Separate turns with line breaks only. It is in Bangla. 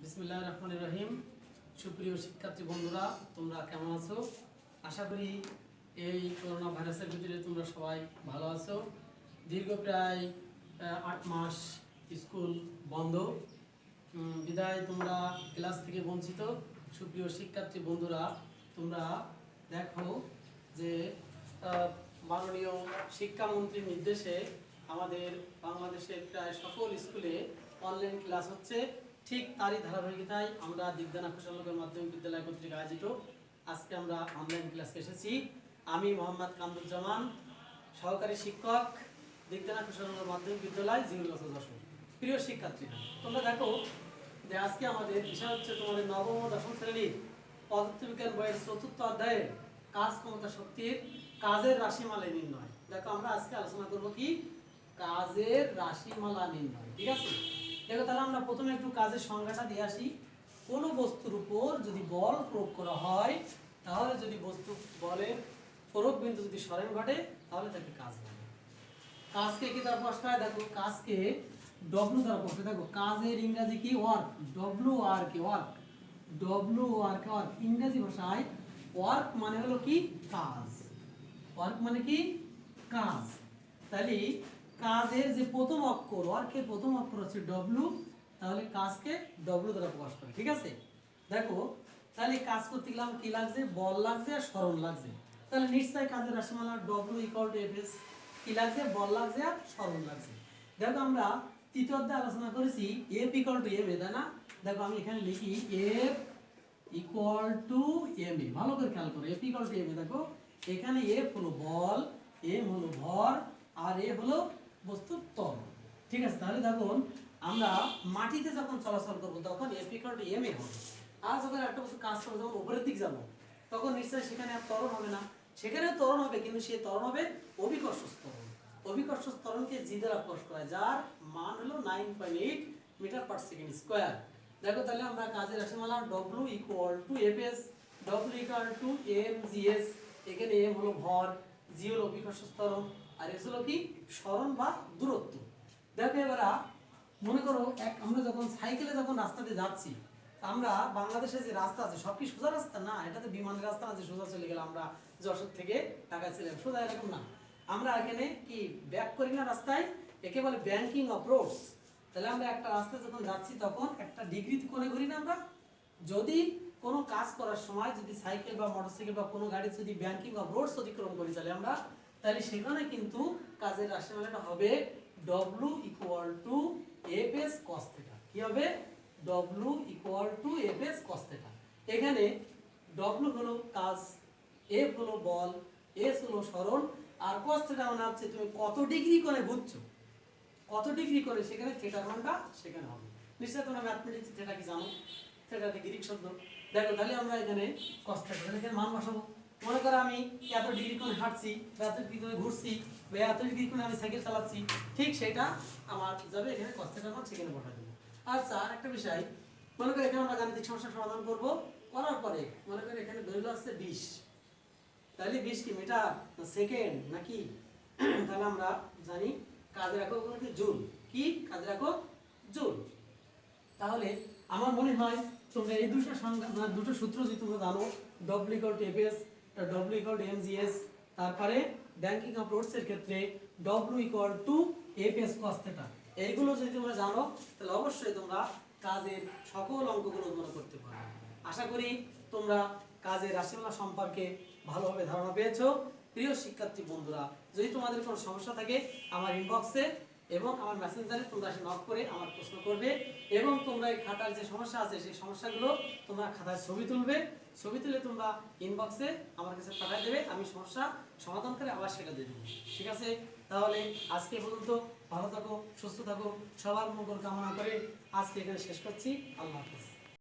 বিসমিল্লাহির রহমানির রহিম। সুপ্রিয় শিক্ষার্থী বন্ধুরা, তোমরা কেমন আছো? আশা করি এই করোনা ভাইরাসের ভিতরে তোমরা সবাই ভালো আছো। দীর্ঘ প্রায় 8 মাস স্কুল বন্ধ, বিদায় তোমরা ক্লাস থেকে বঞ্চিত। সুপ্রিয় শিক্ষার্থী বন্ধুরা, তোমরা দেখো যে মাননীয় শিক্ষামন্ত্রীর নির্দেশে আমাদের বাংলাদেশের প্রায় সকল স্কুলে অনলাইন ক্লাস হচ্ছে। ঠিক তারই ধারাবাহিকতায় আমরা দিগদানা কুশলনগর মাধ্যমিক বিদ্যালয় কর্তৃক আয়োজিত আজকে আমরা অনলাইন ক্লাসে এসেছি। আমি মোহাম্মদ কামরুজ্জামান, সহকারী শিক্ষক, দিগদানা কুশলনগর মাধ্যমিক বিদ্যালয়, জিরুল যশোর। প্রিয় শিক্ষার্থীরা, তোমরা দেখো যে আজকে আমাদের বিষয় হচ্ছে তোমাদের নবম ও দশম শ্রেণীর পদার্থবিজ্ঞান বইয়ের 4র্থ অধ্যায়ের কাজ ক্ষমতা শক্তির কাজের রাশিমালা নির্ণয়। দেখো আমরা আজকে আলোচনা করব কি কাজের রাশিমালা নির্ণয়। ঠিক আছে, দেখো তাহলে আমরা প্রথমে একটু কাজের সংজ্ঞাটা দিয়ে আসি। কোনো বস্তুর উপর যদি বল প্রয়োগ করা হয়, তাহলে যদি বস্তু বলের প্রয়োগ বিন্দু যদি সরণ ঘটে, তাহলে তাকে কাজ বলে। কাজকে কি দ্বারা প্রকাশ করা হয়? দেখো কাজকে ডব্লিউ দ্বারা প্রকাশ করা। দেখো কাজের ইংরেজি কি? ওয়ার্ক। ডব্লিউ আর কে ওয়ার্ক, ডব্লিউ আর কে ওয়ার্ক। ইংরেজি ভাষায় ওয়ার্ক মানে হলো কি কাজ। ওয়ার্ক মানে কি কাজ। তাহলে কাজের যে প্রথম অক্ষর, ওয়ার্কের প্রথম অক্ষর হচ্ছে ডব্লিউ, তাহলে কাজকে ডব্লিউ দ্বারা প্রকাশ করে। ঠিক আছে, দেখো তাহলে কাজ করতে গেলাম কি লাগছে? বল লাগছে আর সরণ লাগছে। তাহলে নিশ্চয়ই কাজের রাশিমালা W equal to F S কি লাগছে? বল লাগছে আর সরণ লাগছে। দেখো আমরা তৃতীয় অধ্যায়ে আলোচনা করেছি F equal to M A, তাই না? দেখো আমি এখানে লিখি F equal to M A. ভালো করে খেয়াল করো, F equal to M A. দেখো এখানে এফ হলো বল, এম হলো ভর, আর এ হলো বস্তুর ত্বরণ। ঠিক আছে, তাহলে দেখুন আমরা মাটিতে যখন চলাচল করবো তখন F equal to M A হবে। আর যখন একটা বস্তু কাজ করবো, যখন উপরের দিক যাবো, তখন নিশ্চয়ই সেখানে আর ত্বরণ হবে না। সেখানে ত্বরণ হবে, কিন্তু সেই ত্বরণ হবে অভিকর্ষ ত্বরণ। অভিকর্ষ ত্বরণকে জি দ্বারা প্রকাশ করা হয়, যার মান হলো 9.8 মিটার পার সেকেন্ড স্কোয়ার। দেখো তাহলে আমরা কাজের রাশিমালা W equal to F S, W equal to M G S. এখানে এম হলো ভর, জি হলো অভিকর্ষ ত্বরণ, আর এস হলো কি সরণ বা দূরত্ব। দেখো এবার মনে করো আমরা যখন সাইকেলে যখন রাস্তাতে যাচ্ছি, আমরা বাংলাদেশে যে রাস্তা আছে সব কি সোজা রাস্তা? না, এটা তো বিমান রাস্তা আছে, সোজা চলে গেলাম আমরা যশোর থেকে ঢাকা চলে গেলাম, সোজা এরকম না। আমরা এখানে কি ব্যাক করি না রাস্তায়, একে বলে ব্যাংকিং অফ রোডস। তাহলে আমরা একটা রাস্তায় যখন যাচ্ছি তখন একটা ডিগ্রি কোণে ঘুরি না আমরা। যদি কোনো কাজ করার সময় যদি সাইকেল বা মোটরসাইকেল বা কোনো গাড়ি যদি ব্যাংকিং অফ রোডস অতিক্রম করি, তাহলে সেখানে কিন্তু কাজের রাশিমালাটা হবে W equal to F S cos theta. কি হবে? W equal to F S cos theta. এখানে ডব্লিউ হলো কাজ, এফ হলো বল, এস হলো সরণ, আর কস থিটা মানে হচ্ছে তুমি কত ডিগ্রি কোণে ঘুরছো, কত ডিগ্রি করে সেখানে থিটার মানটা সেখানে হবে। নিশ্চয়ই তোমরা ম্যাথমেটিক্স থিটা কি জানো? থিটা একটা গ্রিক শব্দ। দেখো তাহলে আমরা এখানে cos থিটা এখানে মান বসাবো। মনে করো আমি এত ডিগ্রি কোণে হাঁটছি, বা এত ডিগ্রি কোণে ঘুরছি, বা এত ডিগ্রি কোণে আমি সাইকেল চালাচ্ছি, ঠিক সেটা আমার যাবে এখানে cos থিটার মান সেখানে বসা দেবো। আচ্ছা, আর একটা বিষয়, মনে করো এখানে আমরা গাণিতিক সমস্যার সমাধান করব। করার পরে মনে করো এখানে দৈর্ঘ্য আছে 20, তাহলে 20 কি মিটার না সেকেন্ড নাকি? তাহলে আমরা জানি কাজের একক হলো কি জুল। কি কাজের একক? জুল। তাহলে আমার মনে হয় তোমরা এই দুটো সংখ্যা মানে দুটো সূত্র যদি তোমরা জানো, W equal to F S, W equal to M G S, তারপরে ব্যাংকিং অফ রোডস এর ক্ষেত্রে W equal to F S cos theta, এইগুলো যদি তোমরা জানো তাহলে অবশ্যই তোমরা কাজের সকল অঙ্কগুলো তোমরা করতে পারবে। আশা করি তোমরা কাজের রাশিমালা সম্পর্কে ভালোভাবে ধারণা পেয়েছো। প্রিয় শিক্ষার্থী বন্ধুরা, যদি তোমাদের কোনো সমস্যা থাকে আমার ইনবক্সে এবং আমার মেসেঞ্জারে তোমরা এসে নক করে আমার প্রশ্ন করবে, এবং তোমরা এই খাতার যে সমস্যা আছে সেই সমস্যাগুলো তোমরা খাতায় ছবি তুলবে। ছবি তুলে তোমরা ইনবক্সে আমার কাছে পাঠিয়ে দেবে, আমি সমস্যা সমাধান করে আবার সেটা দিয়ে দেবো। ঠিক আছে, তাহলে আজকে পর্যন্ত ভালো থাকো, সুস্থ থাকো, সবার মঙ্গল কামনা করে আজকে এখানে শেষ করছি। আল্লাহ হাফেজ।